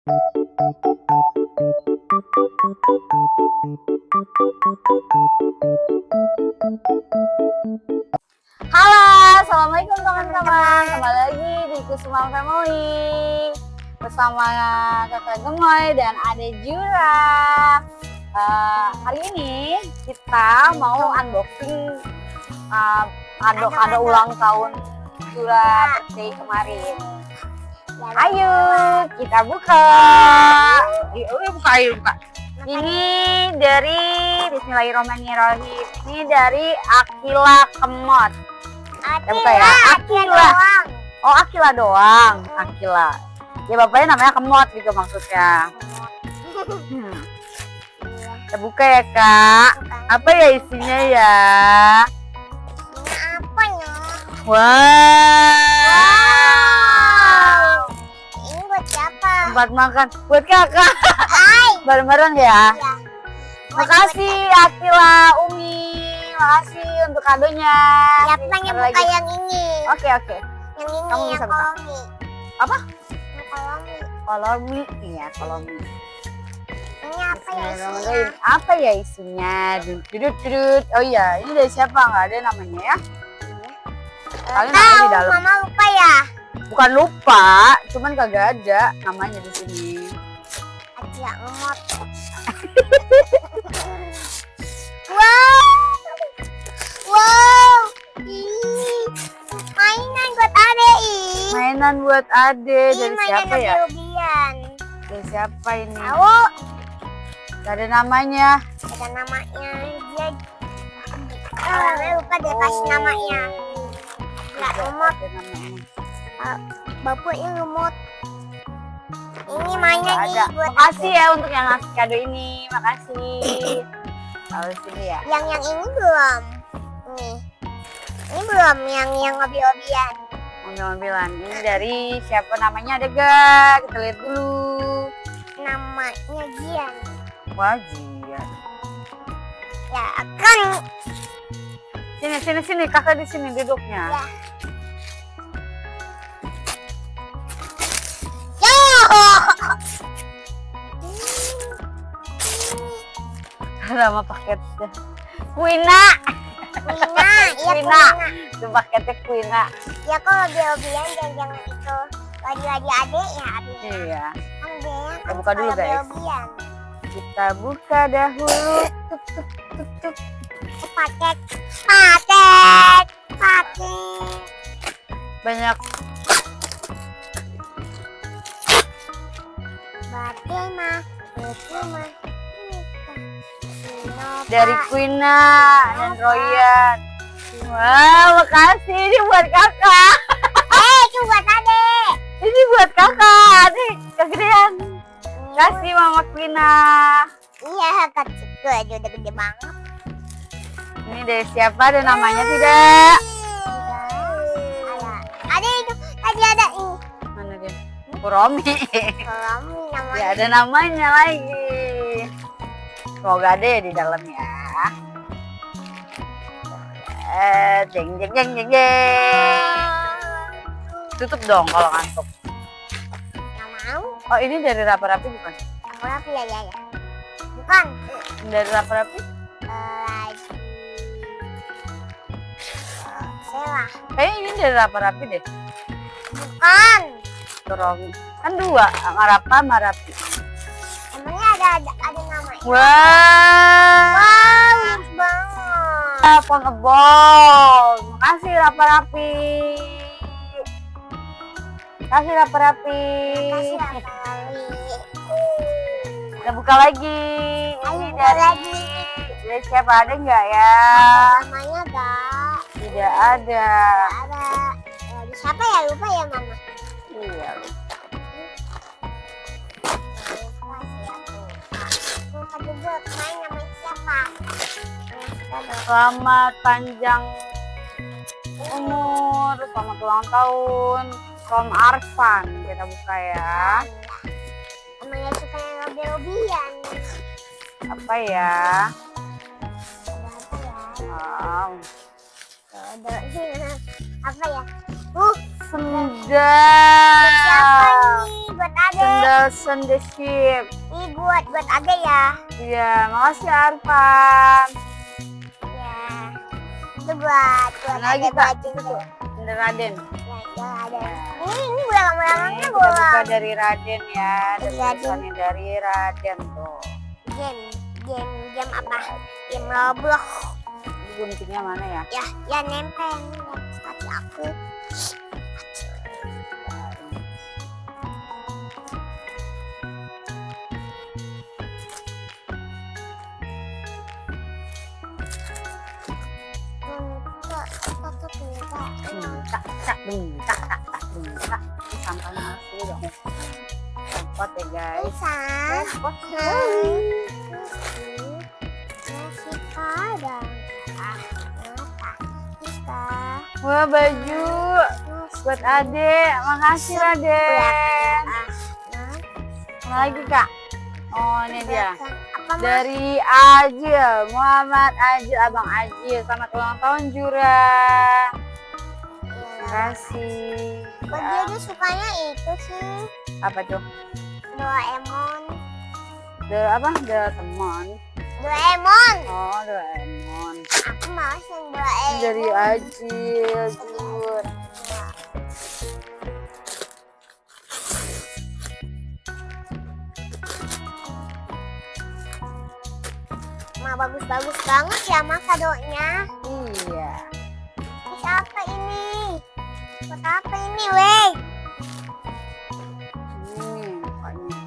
Halo, assalamualaikum teman-teman. Kembali lagi di Kusuma Family bersama Kakak Gemoy dan Ade Jura. Hari ini kita mau unboxing kado ulang tahun Jura birthday kemarin. Ayo kita buka. Buka. Ini dari Bismillahirrahmanirrahim. Ini dari Akila Kemot. Ya buka ya. Akila. Oh, Akila doang. Akila. Ya bapaknya namanya Kemot gitu maksudnya. Kita buka ya, Kak. Apa ya isinya ya? Apa ya? Wow. Ini buat siapa? Tempat makan buat Kakak. Hai. Bareng-bareng ya. Ya. Makasih Akila, Umi. Makasih untuk kadonya. Siapa yang buka yang ini? Oke. Yang ini Kamu yang bisa buka. kolomi. Apa? Yang kolomi. Kolomi. Iya, kolomi. Ini apa ya isinya? Apa ya isinya? Dudut. Oh iya, ini dari siapa? Nggak ada namanya ya? Paling namanya Tahu, di dalam. Mama lupa ya. Bukan lupa, cuman kagak ada namanya di sini. Aja ngemot. Wow. Ih, mainan buat Ade ih. Mainan buat Ade Ini dari mainan siapa ya? Obi-Obian. Dari siapa ini? Tahu? Gak ada namanya. Ada namanya dia. Orangnya lupa deh kasih namanya. Nggak ngemot. Ada namanya. Bapaknya ngemot. Ini mainan Nggak nih ada. buat Makasih ya untuk yang ngasih kado ini. Makasih. Taruh sini ya. yang ini belum. Nih. Ini belum yang obi-obian. Mobil-mobilan. Ini dari siapa namanya ada gak? Kita lihat dulu. Namanya Gian. Wajian. Ya kan. Sini. Kakak di sini duduknya. Ya. Yo. Nama paketnya. Kuina. Wina, iya Wina. Wina. Itu paketnya Kuina. Ya kok obi-obian jangan itu. Lagi adek ya adeknya. Iya. Kan dia Kita buka dulu, guys. obi-obian. Kita buka dahulu. Tuk. Paket. Banyak. Dari Kuina dan Royan. Wow, makasih. Ini buat kakak. Itu buat adek. Ini buat kakak. Nih, kegedean. Kasih Mama Kuina. Iya, kecil aja udah gede banget. Ini dari siapa? Ada namanya tidak? Ada itu tadi ada ini. Mana dia? Kuromi. Kalau namanya. Ya ada namanya lagi. Semoga ada ya di dalamnya. Jeng. Tutup dong kalau ngantuk. Nggak mau. Oh, ini dari Rapa-Rapi bukan? Rapi ya. Bukan. Dari Rapa-Rapi? Lagi. Sewa. Kayaknya ini dari Rapa-Rapi deh. Bukan. Kuromi. Kan dua, Rapa sama Rapi. Emangnya ada namanya. Wow. Bagus banget. Phone a ball. Makasih Rapa-Rapi. Kasih Rapa-Rapi. Kasih kali. Kita buka lagi. Ayo Ini buka dari dari siapa, ada nggak ya? Namanya gak Tidak ada. ada. Siapa ya, lupa ya Mama. Iya. Lupa juga kemarin namanya siapa. Selamat panjang umur, selamat ulang tahun from Arfan. Kita buka ya. Emangnya suka yang obi-obian. Apa ya? Ada apa ya? Wow. Ada apa ya? Sendal. Siapa nih? buat ade. Sendal sendeship. Ini buat ade ya. Iya, makasih Arfan. Ya. Itu buat Mana lagi ade Kak? baju Itu tuh, sendal Raden. Ya, ada. Ini belakang-belakangnya Ini kita bola. buka dari Raden ya. Ada Iya, tulisannya dari Raden tuh. Game apa? Game Roblox. Ini guntingnya mana ya? Ya nempel nih di kaki aku. Bengkak. Ini sampahnya harus dulu dong. Repot ya guys. Bisa. Repot. Nasi padang. Bisa. Wah, baju buat Ade. Makasih Raden. Mana lagi Kak? Oh, ini dia. Apa Mas? Dari Ajil, Muhammad Ajil, Abang Ajil. Selamat ulang tahun Jura. Terima kasih. Kok Ya. dia sukanya itu sih? Apa tuh? Doraemon. The teman. Doraemon. Oh, Doraemon. Aku mau yang Ini Doraemon. dari Ajil, Jur. Ma, bagus-bagus banget ya Ma kadonya. Iya. Ini apa ini? Buat apa ini, weh? Ini mukanya.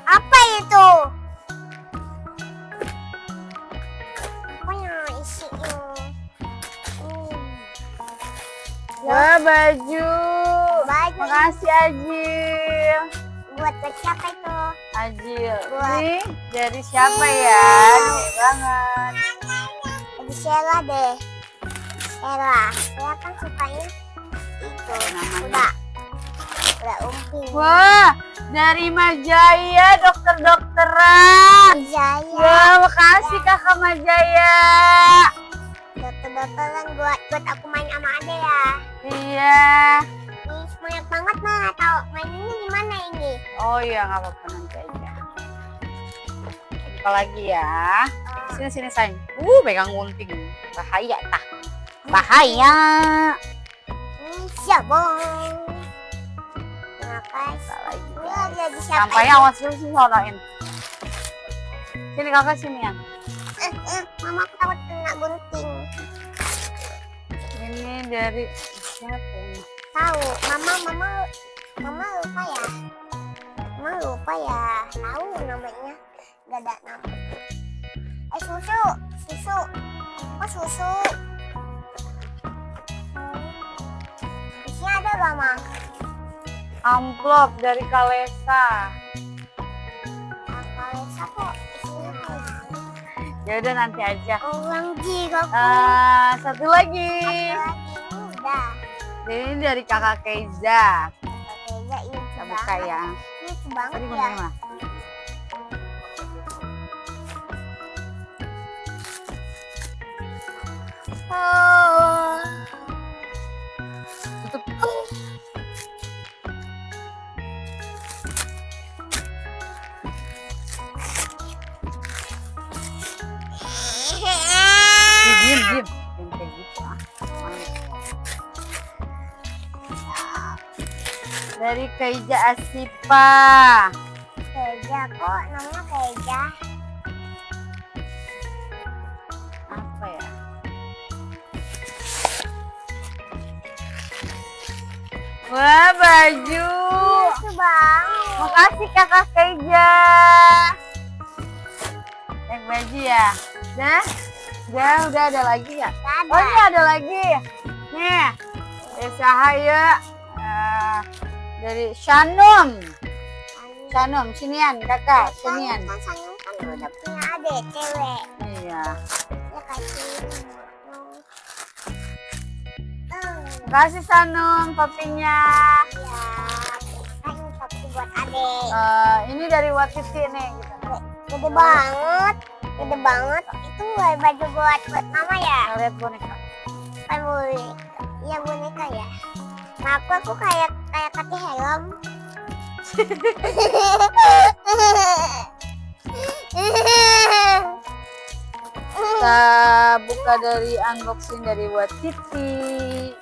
Apa itu? Apa yang isinya? Wah, baju. Baju. Makasih Ajil. Buat siapa itu? Ajil. Buat- Ini dari siapa ya? Gede banget. Dari Sheila deh. Sheila kan sukanya itu. Namanya. Udah umping. Wah, dari Majaya, dokter-dokteran. Jaya. Wah, makasih Kakak Majaya. Dokter-dokteran buat aku main sama Ade ya. Iya. Ini banyak banget mah. Tahu mainnya di mana ini? Oh iya, nggak apa-apa nanti aja. Apa lagi ya? Sini sayang. Pegang gunting. Bahaya tah. Bahaya. Ini sabong. Makasih. Apa lagi? Ini lagi siapa? Sampainya awas dulu sih sorain. Sini kakak sini ya. Mama aku takut kena gunting. Ini dari siapa ini? Tahu, mama lupa ya. Mama lupa ya. Tahu namanya. Gak ada nama. Susu. Oh susu. Isinya ada gak, Ma? Amplop dari Kalesa. Kalesa kok isinya kayak gini. Ya udah nanti aja. Orang jiwa Satu lagi. lagi ini udah. Ini dari kakak Keiza. Kayaknya ini Kita buka ya. lucu banget Tadi ya. bener mas. Oh. Tutup. Diam. Yang kayak gitu ah. Dari Keiza Asipa. Keja kok namanya Keja. Apa ya? Wah, baju. Lucu banget. Makasih kakak Keiza. Yang baju ya. Udah ada lagi ya? Gak Oh ada. ini ada lagi. Nih, Cahaya dari Shanum. Sinian kakak, sinian. Kan Sanyum kan udah punya adik cewek. Iya. Ya kasih. Makasih Sanum topinya. Ya, kan ini topi buat adik. Ini dari Watiti nih. Gitu. Gede banget. Gede banget. Itu baju buat mama ya? Kita lihat boneka. Kan boneka. Iya boneka ya. Nah aku kayak kasih helm. Kita buka dari unboxing dari buat Titi.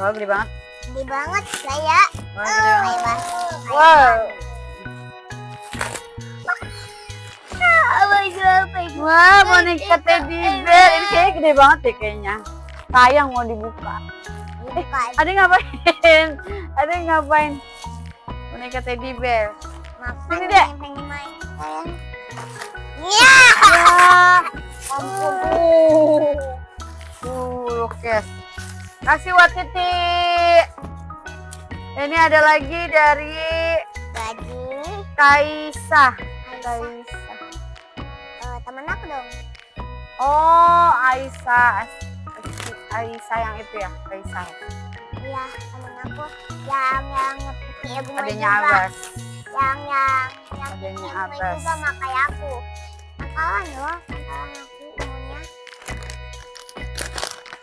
Wah, gede banget. Gede banget saya. Wah, gede banget. Wow. Wow. Wah, boneka teddy bear. Ini kayaknya gede banget deh kayaknya. Sayang mau dibuka. Ada yang ngapain? Ada yang ngapain? Boneka teddy bear. Sini deh. Pengen main. Iya. Ya, ampun. Lukis. Kasih buat Titi. Ini ada lagi dari Jadi Kaisa. temen aku dong. Oh, Aisyah. Aisyah yang itu ya, Aisyah. Iya, temen aku yang punya bunga Adanya juga. Abbas. Yang Adanya punya bunga Abbas. juga sama kayak aku. Akalan loh, akalan aku umurnya.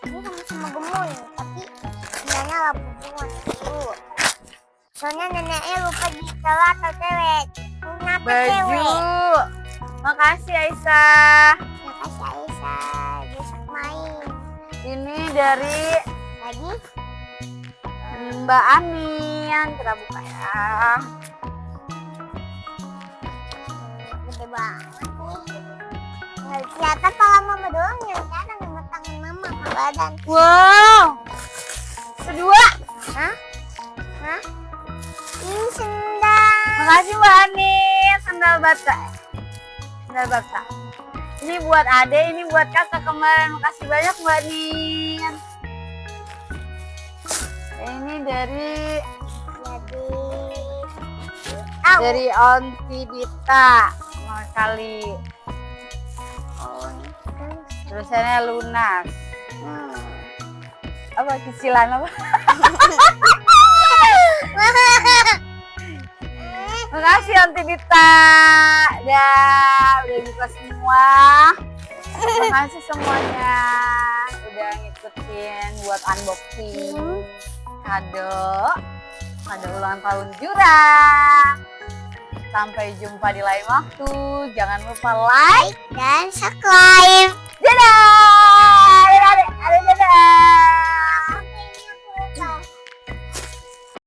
Ini sama-sama gemoy, tapi sebenarnya lah bunga itu. Soalnya neneknya lupa di setelah atau cewek. Kenapa Baju. cewek? Makasih Aisyah. Makasih Aisyah, besok main. Ini dari Lagi? Mbak Amin. Kita buka ya. Gede banget nih. Nggak kelihatan pala mama doang, yang kelihatan sama tangan mama sama badan. Wow. Kedua. Hah? Hah? Ini sendal. Makasih Mbak Amin. Sandal bata. Sandal bata. Ini buat Ade, ini buat kakak kemarin. Makasih banyak Mbak Amin. Ini dari Jadi Onti Dita. Sama kali. Tulisannya lunas. Apa kecilan apa? Makasih Onti Dita. Udah buka semua. Makasih semuanya udah ngikutin buat unboxing kado ulang tahun Jurang. Sampai jumpa di lain waktu. Jangan lupa like dan subscribe.